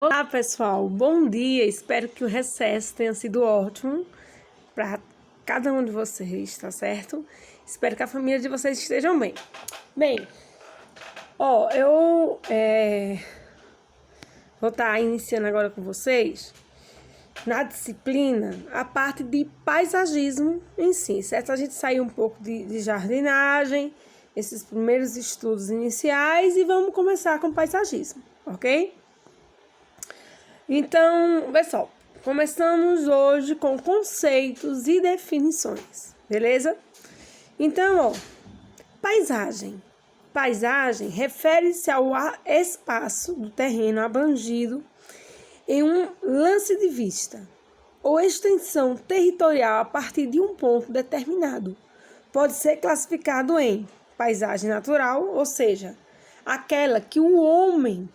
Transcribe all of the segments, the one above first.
Olá pessoal, bom dia, espero que o recesso tenha sido ótimo para cada um de vocês, tá certo? Espero que a família de vocês estejam bem. Bem, eu vou estar iniciando agora com vocês na disciplina a parte de paisagismo em si, certo? A gente saiu um pouco de jardinagem, esses primeiros estudos iniciais e vamos começar com paisagismo, ok? Então, pessoal, começamos hoje com conceitos e definições, beleza? Então, paisagem. Paisagem refere-se ao espaço do terreno abrangido em um lance de vista ou extensão territorial a partir de um ponto determinado. Pode ser classificado em paisagem natural, ou seja, aquela que o homem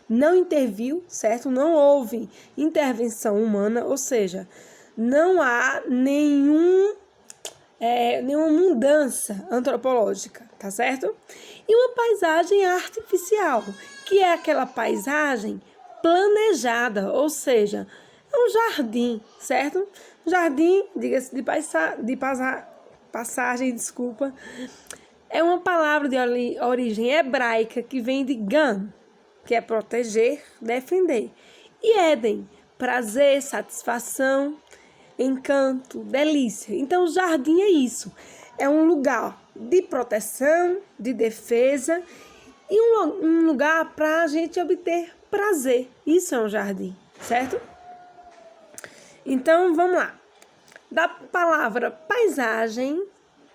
não interviu, certo? Não houve intervenção humana, ou seja, não há nenhuma mudança antropológica, tá certo? E uma paisagem artificial, que é aquela paisagem planejada, ou seja, é um jardim, certo? Jardim, diga-se passagem, desculpa, é uma palavra de origem hebraica que vem de gan, que é proteger, defender. E Éden, prazer, satisfação, encanto, delícia. Então, o jardim é isso. É um lugar de proteção, de defesa e um lugar para a gente obter prazer. Isso é um jardim, certo? Então, vamos lá. Da palavra paisagem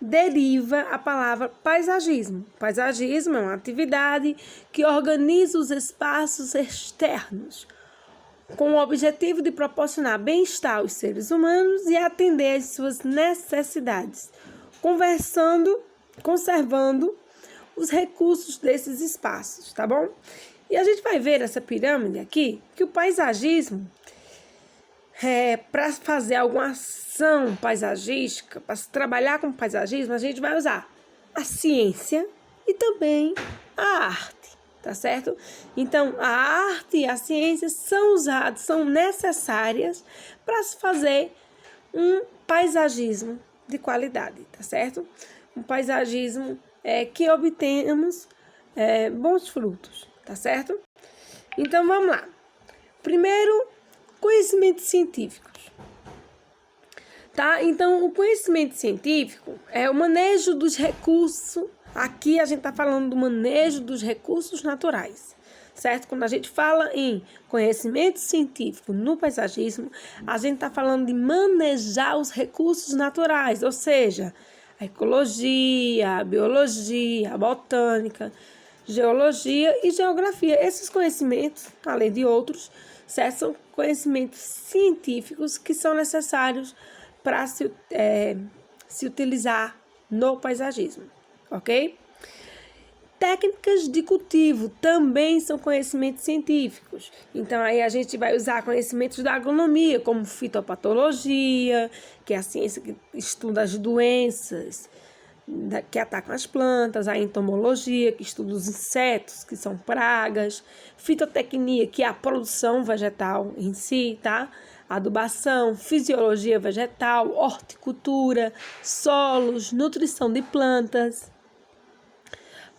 deriva a palavra paisagismo. Paisagismo é uma atividade que organiza os espaços externos com o objetivo de proporcionar bem-estar aos seres humanos e atender às suas necessidades, conservando os recursos desses espaços, tá bom? E a gente vai ver essa pirâmide aqui, que o paisagismo para fazer alguma ação paisagística, para se trabalhar com paisagismo, a gente vai usar a ciência e também a arte, tá certo? Então, a arte e a ciência são necessárias para se fazer um paisagismo de qualidade, tá certo? Um paisagismo que obtenhamos bons frutos, tá certo? Então, vamos lá. Primeiro, conhecimentos científicos, tá? Então, o conhecimento científico é o manejo dos recursos. Aqui a gente está falando do manejo dos recursos naturais, certo? Quando a gente fala em conhecimento científico no paisagismo, a gente está falando de manejar os recursos naturais, ou seja, a ecologia, a biologia, a botânica, geologia e geografia. Esses conhecimentos, além de outros, certo? São conhecimentos científicos que são necessários para se utilizar no paisagismo, ok? Técnicas de cultivo também são conhecimentos científicos. Então, aí a gente vai usar conhecimentos da agronomia, como fitopatologia, que é a ciência que estuda as doenças que atacam as plantas, a entomologia, que estuda os insetos, que são pragas, fitotecnia, que é a produção vegetal em si, tá? Adubação, fisiologia vegetal, horticultura, solos, nutrição de plantas,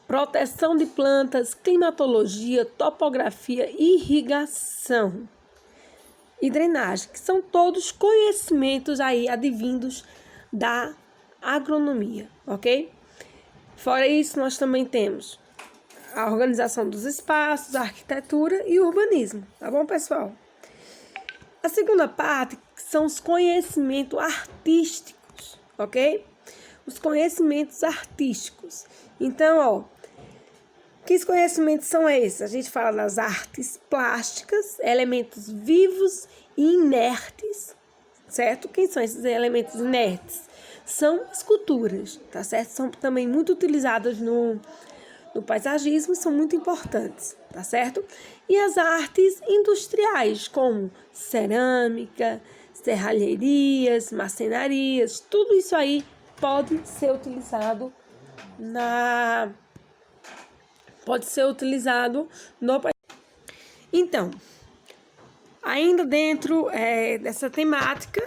proteção de plantas, climatologia, topografia, irrigação e drenagem, que são todos conhecimentos aí advindos da agronomia, ok? Fora isso, nós também temos a organização dos espaços, a arquitetura e o urbanismo, tá bom, pessoal? A segunda parte são os conhecimentos artísticos, ok? Os conhecimentos artísticos. Então, que conhecimentos são esses? A gente fala das artes plásticas, elementos vivos e inertes, certo? Quem são esses elementos inertes? São esculturas, tá certo? São também muito utilizadas no paisagismo e são muito importantes, tá certo? E as artes industriais, como cerâmica, serralherias, marcenarias, tudo isso aí pode ser utilizado no paisagismo. Então, Ainda dentro dessa temática,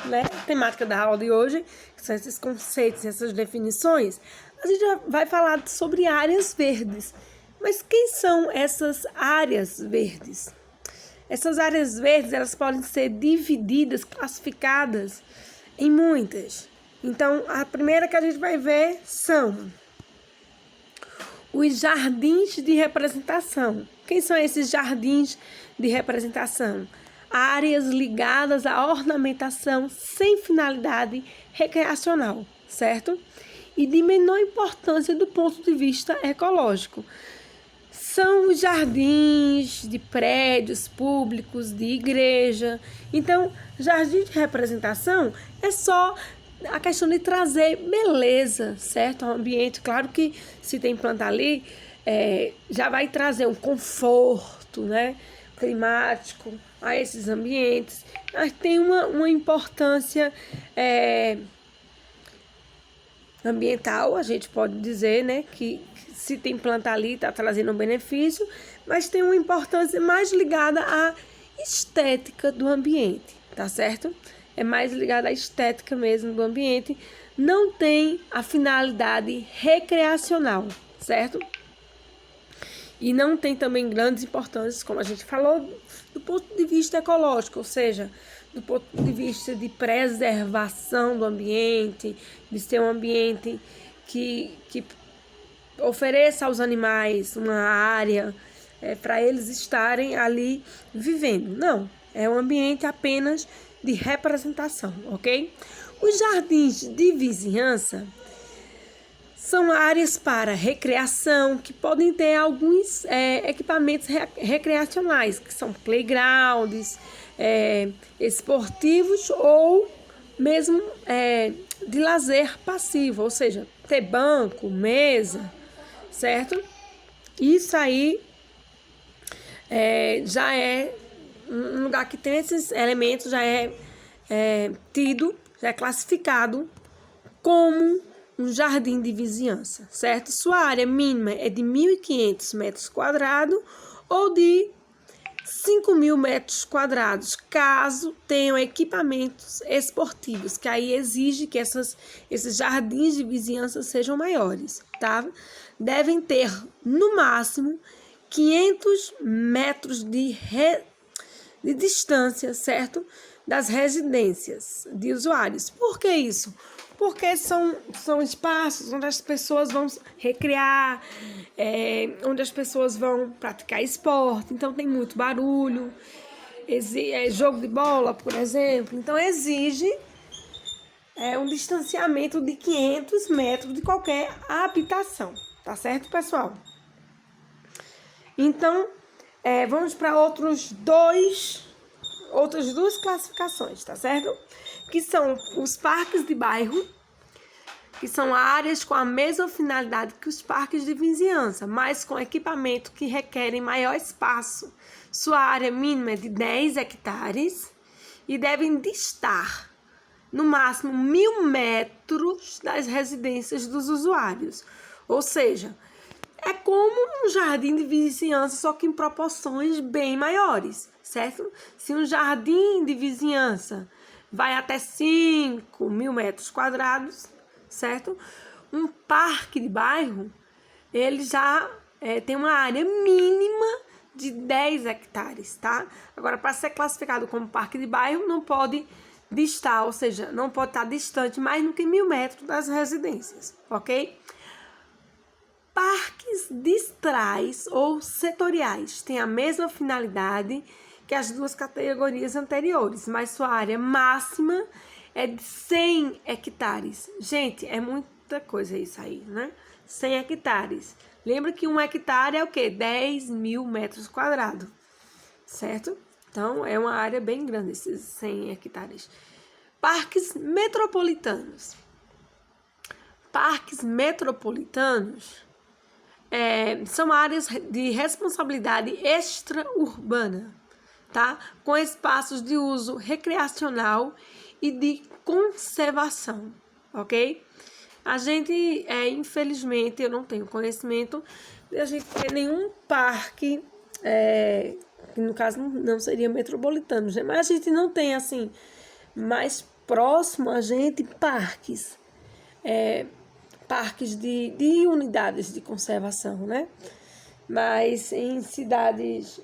né, temática da aula de hoje, que são esses conceitos, essas definições, a gente já vai falar sobre áreas verdes. Mas quem são essas áreas verdes? Essas áreas verdes, elas podem ser divididas, classificadas em muitas. Então, a primeira que a gente vai ver são os jardins de representação. Quem são esses jardins de representação? Áreas ligadas à ornamentação sem finalidade recreacional, certo? E de menor importância do ponto de vista ecológico. São os jardins de prédios públicos, de igreja. Então, jardim de representação é só a questão de trazer beleza, certo? Ao ambiente. Claro que se tem planta ali, já vai trazer um conforto, né, climático a esses ambientes. Mas tem uma importância ambiental, a gente pode dizer, né, que se tem planta ali, está trazendo um benefício, mas tem uma importância mais ligada à estética do ambiente, tá certo? É mais ligada à estética mesmo do ambiente, não tem a finalidade recreacional, certo? E não tem também grandes importâncias, como a gente falou, do ponto de vista ecológico, ou seja, do ponto de vista de preservação do ambiente, de ser um ambiente que ofereça aos animais uma área para eles estarem ali vivendo. Não, é um ambiente apenas de representação, ok? Os jardins de vizinhança são áreas para recreação que podem ter alguns equipamentos recreacionais, que são playgrounds, esportivos ou mesmo de lazer passivo, ou seja, ter banco, mesa, certo? Isso aí já é um lugar que tem esses elementos, já é classificado como um jardim de vizinhança, certo? Sua área mínima é de 1.500 metros quadrados ou de 5.000 metros quadrados, caso tenham equipamentos esportivos, que aí exige que esses jardins de vizinhança sejam maiores, tá? Devem ter, no máximo, 500 metros de distância, certo? Das residências de usuários. Por que isso? Porque são espaços onde as pessoas vão recrear, onde as pessoas vão praticar esporte, então tem muito barulho, jogo de bola, por exemplo, então exige um distanciamento de 500 metros de qualquer habitação, tá certo, pessoal? Então, vamos para outras duas classificações, tá certo? Que são os parques de bairro, que são áreas com a mesma finalidade que os parques de vizinhança, mas com equipamento que requerem maior espaço. Sua área mínima é de 10 hectares e devem distar, no máximo, 1.000 metros das residências dos usuários. Ou seja, é como um jardim de vizinhança, só que em proporções bem maiores, certo? Se um jardim de vizinhança vai até 5.000 metros quadrados, certo? Um parque de bairro, ele já tem uma área mínima de 10 hectares, tá? Agora, para ser classificado como parque de bairro, não pode distar, ou seja, não pode estar distante mais do que 1.000 metros das residências, ok? Parques distrais ou setoriais têm a mesma finalidade que as duas categorias anteriores, mas sua área máxima é de 100 hectares. Gente, é muita coisa isso aí, né? 100 hectares. Lembra que 1 hectare é o quê? 10.000 metros quadrados, certo? Então, é uma área bem grande, esses 100 hectares. Parques metropolitanos. Parques metropolitanos são áreas de responsabilidade extraurbana, tá? Com espaços de uso recreacional e de conservação, ok? A gente, infelizmente, eu não tenho conhecimento de a gente ter nenhum parque que no caso não seria metropolitanos, né? Mas a gente não tem, assim, mais próximo a gente parques, parques de unidades de conservação, né? Mas em cidades,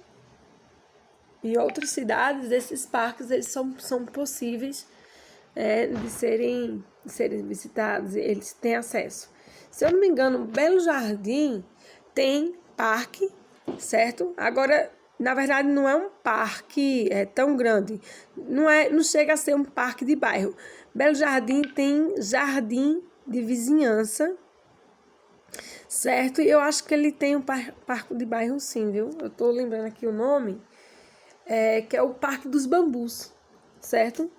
em outras cidades, esses parques eles são possíveis de serem visitados, eles têm acesso. Se eu não me engano, Belo Jardim tem parque, certo? Agora, na verdade, não é um parque tão grande, não chega a ser um parque de bairro. Belo Jardim tem jardim de vizinhança, certo? E eu acho que ele tem um parque de bairro sim, viu? Eu tô lembrando aqui o nome, que é o Parque dos Bambus, certo?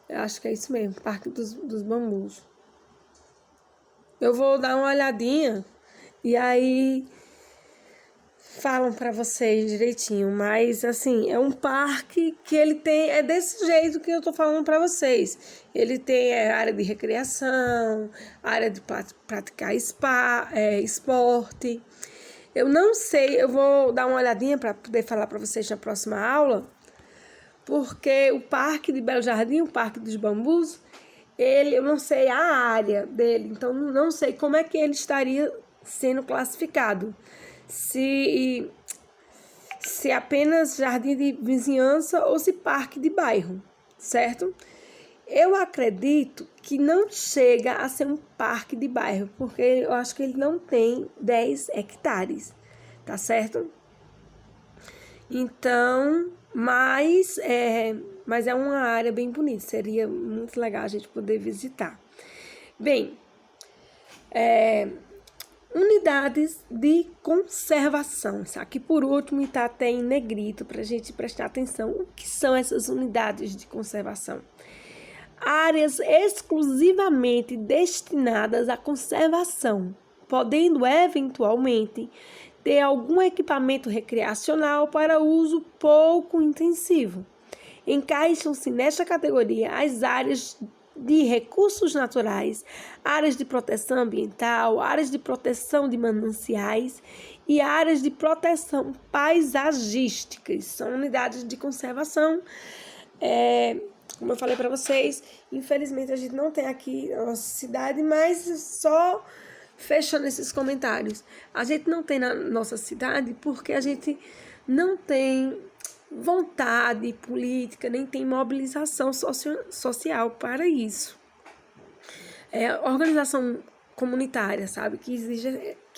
Eu acho que é isso mesmo, Parque dos Bambus. Eu vou dar uma olhadinha e aí falam para vocês direitinho, mas assim, é um parque que ele tem, é desse jeito que eu tô falando para vocês. Ele tem área de recreação, área de praticar esporte. Eu não sei, eu vou dar uma olhadinha para poder falar para vocês na próxima aula, porque o Parque de Belo Jardim, o Parque dos Bambus, eu não sei a área dele, então não sei como é que ele estaria sendo classificado. Se apenas jardim de vizinhança ou se parque de bairro, certo? Eu acredito que não chega a ser um parque de bairro, porque eu acho que ele não tem 10 hectares, tá certo? Então, mas é uma área bem bonita, seria muito legal a gente poder visitar. Bem, unidades de conservação. Isso aqui por último está até em negrito para a gente prestar atenção. O que são essas unidades de conservação? Áreas exclusivamente destinadas à conservação, podendo eventualmente ter algum equipamento recreacional para uso pouco intensivo. Encaixam-se nesta categoria as áreas de recursos naturais, áreas de proteção ambiental, áreas de proteção de mananciais e áreas de proteção paisagísticas. São unidades de conservação. Como eu falei para vocês, infelizmente a gente não tem aqui na nossa cidade, mas só fechando esses comentários. A gente não tem na nossa cidade porque a gente não tem vontade política, nem tem mobilização social para isso. Organização comunitária, sabe, que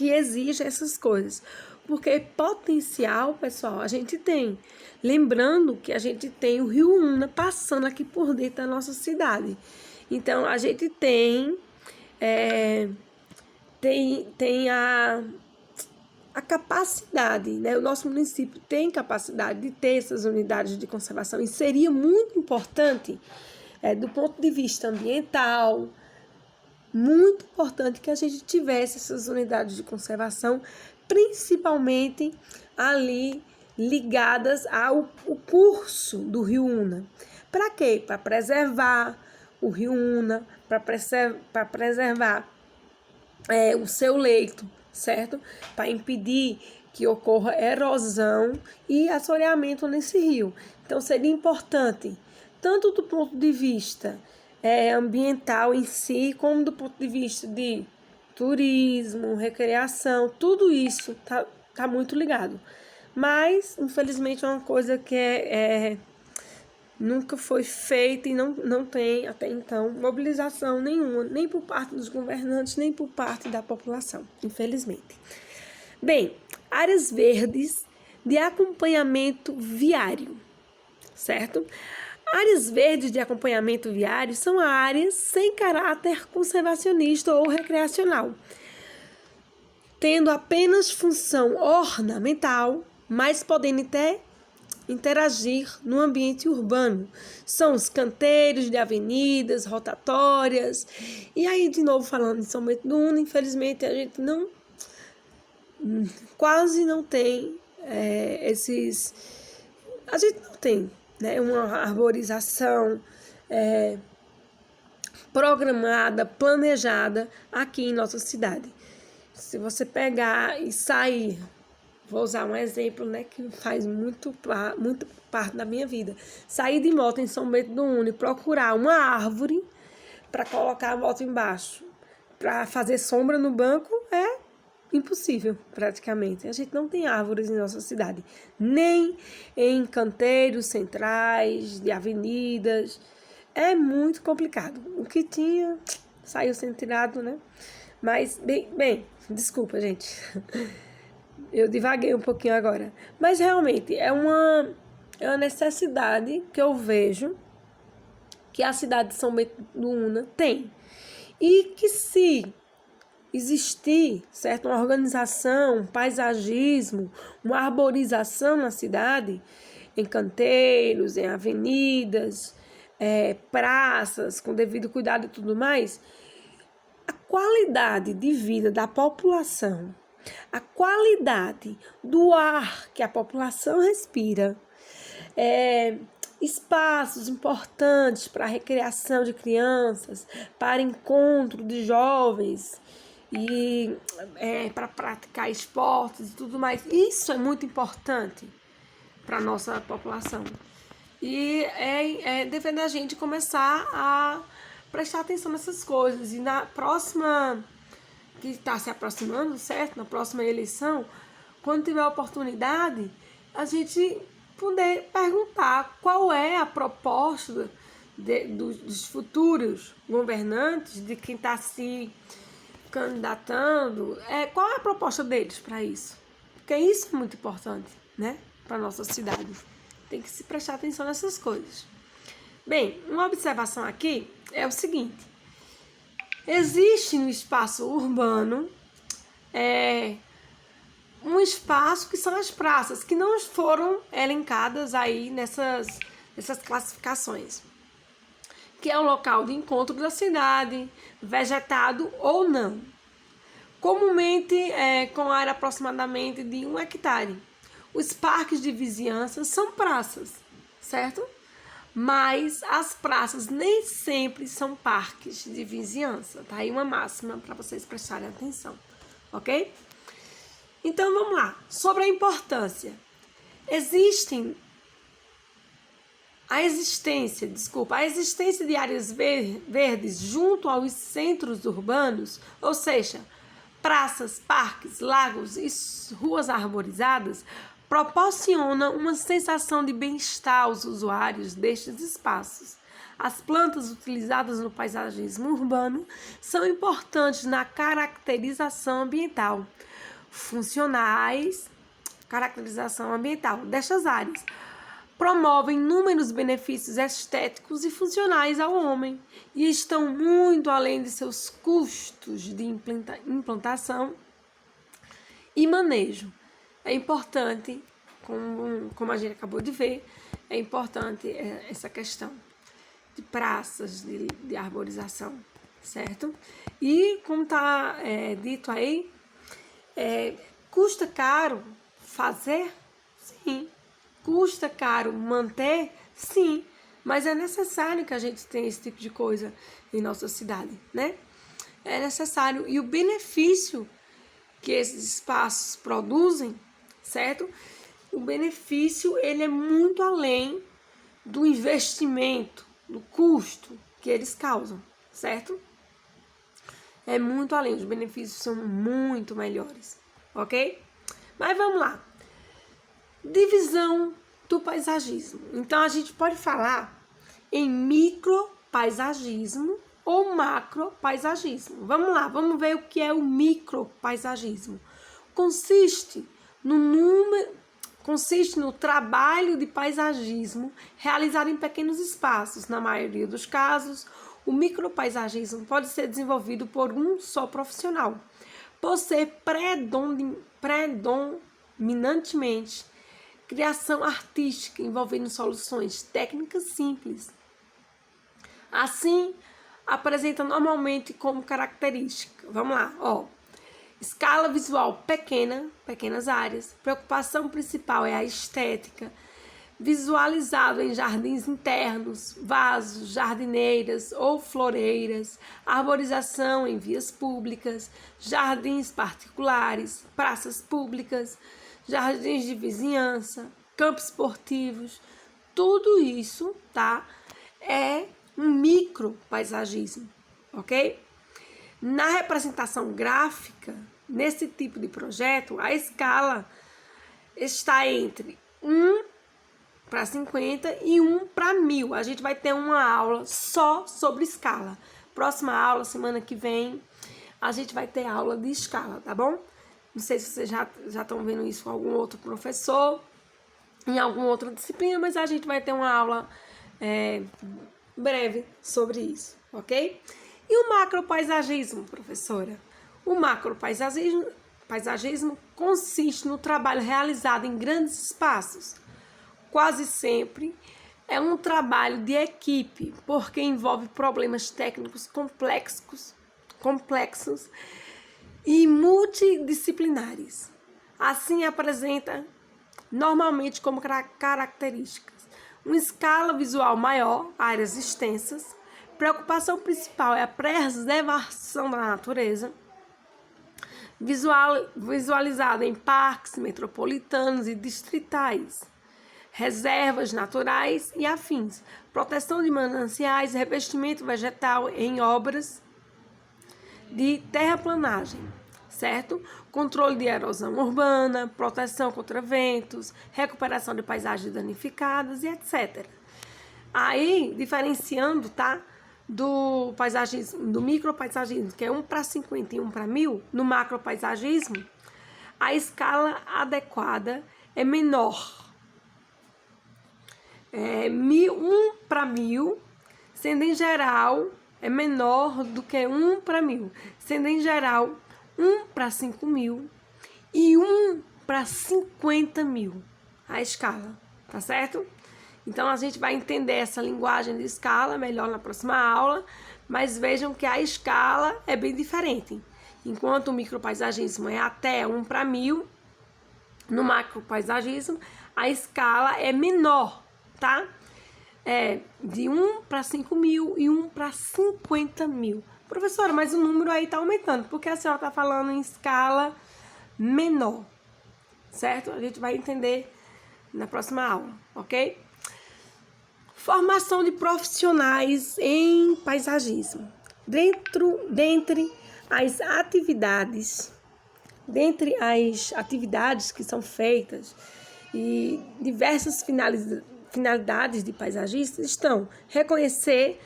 exige essas coisas. Porque potencial, pessoal, a gente tem. Lembrando que a gente tem o Rio Una passando aqui por dentro da nossa cidade. Então, a gente tem a capacidade, né? O nosso município tem capacidade de ter essas unidades de conservação e seria muito importante, do ponto de vista ambiental, muito importante que a gente tivesse essas unidades de conservação, principalmente ali ligadas ao curso do Rio Una. Para quê? Para preservar o Rio Una, para preservar o seu leito, certo? Para impedir que ocorra erosão e assoreamento nesse rio. Então, seria importante, tanto do ponto de vista ambiental em si, como do ponto de vista de turismo, recreação, tudo isso tá muito ligado. Mas, infelizmente, é uma coisa que nunca foi feita e não tem, até então, mobilização nenhuma, nem por parte dos governantes, nem por parte da população, infelizmente. Bem, áreas verdes de acompanhamento viário, certo? Áreas verdes de acompanhamento viário são áreas sem caráter conservacionista ou recreacional, tendo apenas função ornamental, mas podendo até interagir no ambiente urbano. São os canteiros de avenidas, rotatórias. E aí, de novo, falando em São Bento do Una, infelizmente, a gente quase não tem a gente não tem, né, uma arborização programada, planejada aqui em nossa cidade. Se você pegar e sair Vou usar um exemplo, né, que faz muito parte da minha vida. Sair de moto em São Bento do Una e procurar uma árvore para colocar a moto embaixo, para fazer sombra no banco, é impossível, praticamente. A gente não tem árvores em nossa cidade, nem em canteiros centrais, de avenidas. É muito complicado. O que tinha saiu sendo tirado, né? Mas, bem, desculpa, gente. Eu divaguei um pouquinho agora. Mas, realmente, é uma necessidade que eu vejo que a cidade de São Bento do Una tem. E que se existir, certo, uma organização, um paisagismo, uma arborização na cidade, em canteiros, em avenidas, praças, com devido cuidado e tudo mais, a qualidade de vida da população, a qualidade do ar que a população respira, espaços importantes para recreação de crianças, para encontro de jovens e para praticar esportes e tudo mais. Isso é muito importante para a nossa população. E é dever da gente começar a prestar atenção nessas coisas. E na próxima, que está se aproximando, certo? Na próxima eleição, quando tiver oportunidade, a gente poder perguntar qual é a proposta dos futuros governantes, de quem está se candidatando, qual é a proposta deles para isso? Porque isso é muito importante, né? Para a nossa cidade. Tem que se prestar atenção nessas coisas. Bem, uma observação aqui é o seguinte. Existe no espaço urbano um espaço que são as praças, que não foram elencadas aí nessas classificações. Que é o local de encontro da cidade, vegetado ou não. Comumente com área aproximadamente de 1 hectare. Os parques de vizinhança são praças, certo? Mas as praças nem sempre são parques de vizinhança. Tá aí uma máxima para vocês prestarem atenção, ok? Então vamos lá. Sobre a importância. A existência de áreas verdes junto aos centros urbanos, ou seja, praças, parques, lagos e ruas arborizadas, proporciona uma sensação de bem-estar aos usuários destes espaços. As plantas utilizadas no paisagismo urbano são importantes na caracterização ambiental destas áreas. Promovem inúmeros benefícios estéticos e funcionais ao homem e estão muito além de seus custos de implantação e manejo. É importante, como a gente acabou de ver, é importante essa questão de praças, de arborização, certo? E como está dito aí, custa caro fazer? Sim. Custa caro manter? Sim. Mas é necessário que a gente tenha esse tipo de coisa em nossa cidade, né? É necessário. E o benefício que esses espaços produzem, certo? O benefício, ele é muito além do investimento, do custo que eles causam, certo? É muito além, os benefícios são muito melhores, ok? Mas vamos lá. Divisão do paisagismo. Então, a gente pode falar em micropaisagismo ou macropaisagismo. Vamos lá, vamos ver o que é o micropaisagismo. Consiste no trabalho de paisagismo realizado em pequenos espaços. Na maioria dos casos, o micropaisagismo pode ser desenvolvido por um só profissional, por ser predominantemente criação artística envolvendo soluções técnicas simples. Assim, apresenta normalmente como característica, vamos lá, escala visual pequenas áreas, preocupação principal é a estética, visualizado em jardins internos, vasos, jardineiras ou floreiras, arborização em vias públicas, jardins particulares, praças públicas, jardins de vizinhança, campos esportivos, tudo isso, tá? É um micropaisagismo, ok? Na representação gráfica, nesse tipo de projeto, a escala está entre 1:50 e 1:1000. A gente vai ter uma aula só sobre escala. Próxima aula, semana que vem, a gente vai ter aula de escala, tá bom? Não sei se vocês já estão vendo isso com algum outro professor, em alguma outra disciplina, mas a gente vai ter uma aula breve sobre isso, ok? E o macropaisagismo, professora? O macropaisagismo consiste no trabalho realizado em grandes espaços. Quase sempre é um trabalho de equipe, porque envolve problemas técnicos complexos e multidisciplinares. Assim, apresenta normalmente como características uma escala visual maior, áreas extensas. Preocupação principal é a preservação da natureza, visualizada em parques metropolitanos e distritais, reservas naturais e afins, proteção de mananciais, revestimento vegetal em obras de terraplanagem, certo? Controle de erosão urbana, proteção contra ventos, recuperação de paisagens danificadas e etc. Aí, diferenciando, tá? Do paisagismo, do micropaisagismo, que é 1:50 e 1:1000, no macropaisagismo, a escala adequada é menor. 1:1000, sendo em geral, é menor do que 1:1000, sendo em geral 1:5000 e 1:50.000 a escala, tá certo? Então, a gente vai entender essa linguagem de escala melhor na próxima aula, mas vejam que a escala é bem diferente. Enquanto o micropaisagismo é até 1:1000, no macropaisagismo, a escala é menor, tá? É de 1:5000 e 1:50.000. Professora, mas o número aí tá aumentando, porque a senhora tá falando em escala menor, certo? A gente vai entender na próxima aula, ok? Formação de profissionais em paisagismo. Dentre as atividades que são feitas e diversas finalidades de paisagistas estão reconhecer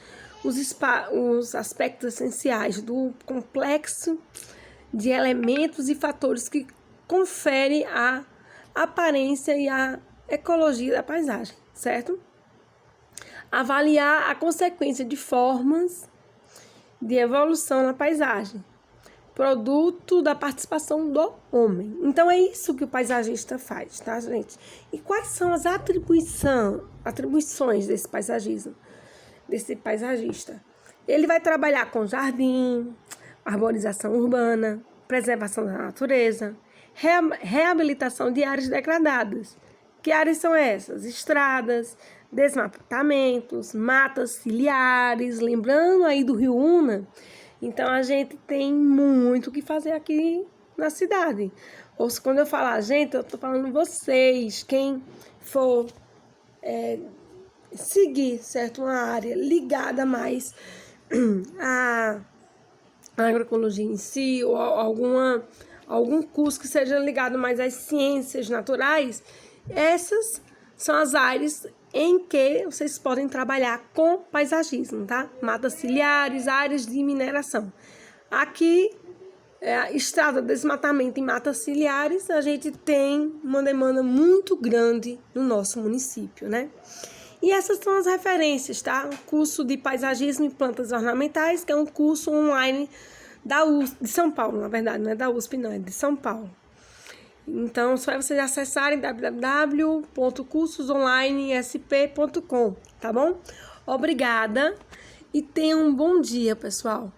os aspectos essenciais do complexo de elementos e fatores que conferem a aparência e a ecologia da paisagem, certo? Avaliar a consequência de formas de evolução na paisagem, produto da participação do homem. Então, é isso que o paisagista faz, tá, gente? E quais são as atribuições desse paisagista? Ele vai trabalhar com jardim, arborização urbana, preservação da natureza, reabilitação de áreas degradadas. Que áreas são essas? Estradas, desmatamentos, matas ciliares, lembrando aí do Rio Una. Então, a gente tem muito o que fazer aqui na cidade. Ou se quando eu falar gente, eu estou falando vocês, quem for seguir, certo, uma área ligada mais à agroecologia em si, ou algum curso que seja ligado mais às ciências naturais, essas são as áreas em que vocês podem trabalhar com paisagismo, tá? Matas ciliares, áreas de mineração. Aqui, estrada, desmatamento e matas ciliares, a gente tem uma demanda muito grande no nosso município, né? E essas são as referências, tá? O curso de paisagismo e plantas ornamentais, que é um curso online da USP, de São Paulo, na verdade, não é da USP, não, é de São Paulo. Então, só vocês acessarem www.cursosonlinesp.com, tá bom? Obrigada e tenham um bom dia, pessoal.